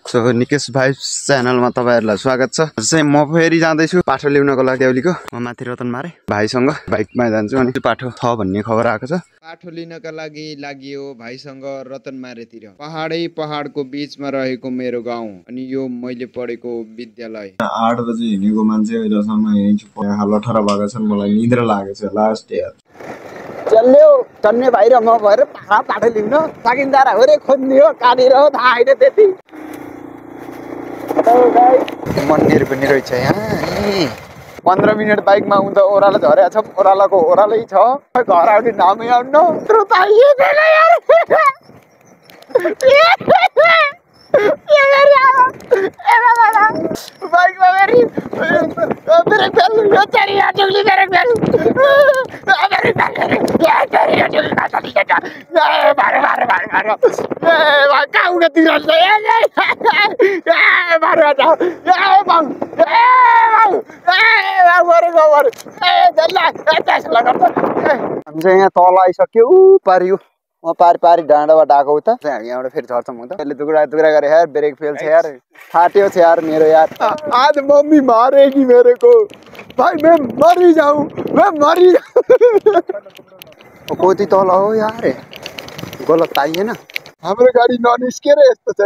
So Nikesh vibes च्यानलमा तपाईहरुलाई स्वागत छ। चाहिँ म फेरि जाँदैछु पाठो ल्याउनको लागि देउलीको। म माथि रतन मारे भाइसँग बाइकमा जान्छु अनि पाठो छ भन्ने खबर आएको छ। पाठो लिनका लागि लागियो भाइसँग रतन मारेतिर। पहाडको बीचमा रहेको मेरो गाउँ अनि यो मैले पढेको विद्यालय। 8 बजे हिँडेको मान्छे अहिलेसम्म यहीँ छु। लठरा भएको छ, मलाई निद्रा लागेको छ लास्ट यार। चल्यो चन्ने भाइ र म भएर पाठो लिउन सकिँदा होरे खोज्ने हो काटेर हो थाहा होइन त्यति। मन्दिर पनि रहेछ यहाँ। 15 मिनट बाइकमा उता ओह्रालो झरेको छ, ओह्रालोको ओह्रालै छ। घर आउने नामै आउनु बाइकमा फेरि ब्रेक फेल्नु हामी चाहिँ यहाँ तल आइसक्यो पारियो। म पारी डाँडाबाट आएको उता हामी यहाँबाट फेरि झर्छौँ उता। यसले दुगुरा गरे यार, ब्रेक फेल छ यार, फाट्यो छ यार मेरो यार। आज मम्मी मारेगी मेरे को भाई, मैं मरी जाऊं, मैं मरी कति तल हो यार, गलत ताइए न हाम्रो गाडी ननिस्केर यस्तो छ।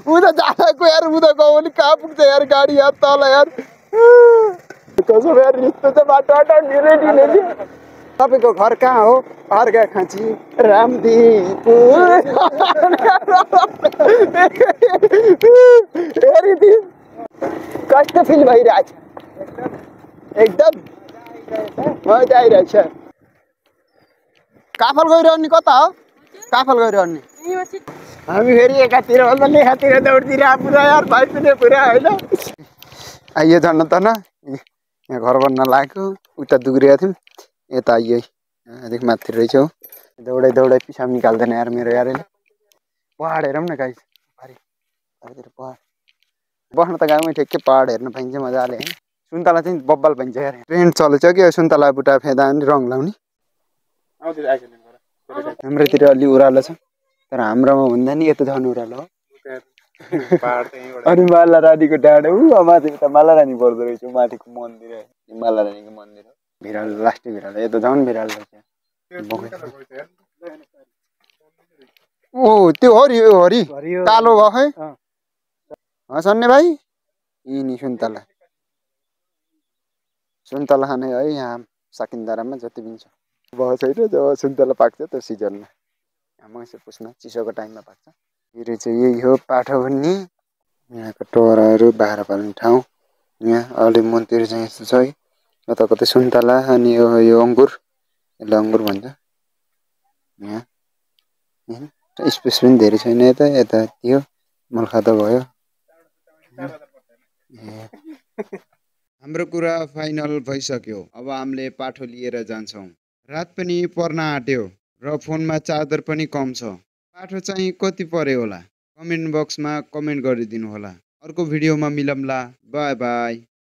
उता जाएको यार, उता गयो भने कहाँ पुग्छ यार गाडी यार, तल यार कसो यार यस्तो छ बाटो ढिले। तपाईको घर कहाँ हो? अर्घा खाँची रामदीपुर। कस्तो फिल भइरहेछ? एकदम मजा आइरहेछ। काफल गइरहने कता हो? काफल गइरहने हामी फेरि एकातिर भन्दा लेखातिर दौडतिर पुरा यार, भाइ पनि पुरा होइन। आइयो झन् त न, यहाँ घर बन्न लागेको, उता दुग्रिया थियौँ, यता आइयो अलिक माथि रहेछ हो। दौडाइ पिसाब निकाल्दैन यार मेरो यार। पहाड हेरौँ न गाइस, पहाड बस्न त गाउँमै ठिकै, पहाड हेर्न पाइन्छ मजाले होइन। सुन्तला चाहिँ बब्बल पाइन्छ यार। ट्रेन्ड चलेछ कि सुन्तला बुट्टा फेदा पनि रङ लाउने। हाम्रोतिर अलि उरालो छ, तर हाम्रोमा भन्दा नि यता झन् उरालो हो। अनि माला रानीको डाँडा माथि त माला रानी पर्दो रहेछ, माथिको मन्दिर माला रानीको मन्दिर हो। भिरालो लास्टै भिरालो, यता झन् भिरालो रहेछ। ओ त्यो हरि कालो भयो है सन्ने भाइ। यी नि सुन्तला खाने है यहाँ साकिन्दारामा जति पनि छ। भयो छैन, जब सुन्तला पाक्छ त्यो सिजनमा, मङ्सिर पुसमा चिसोको टाइममा पाक्छ। यो चाहिँ यही हो पाठो भन्ने यहाँको टोराहरू बाह्र पाल्ने ठाउँ। यहाँ अलि मन्दिर चाहिँ यस्तो छ है, यता कतै सुन्तला अनि यो अङ्गुर, यसलाई अङ्गुर भन्छ। यहाँ स्पेस पनि धेरै छैन, यता थियो मलखादा भयो। हाम्रो कुरा फाइनल भइसक्यो। अब हामीले पाठो लिएर जान्छौँ। रात पनि पर्न आँट्यो र फोनमा चार्जर पनि कम छ। पाठो चाहिँ कति पर्यो होला कमेन्ट बक्समा कमेन्ट गरिदिनु होला। अर्को भिडियोमा मिलौँला। By by.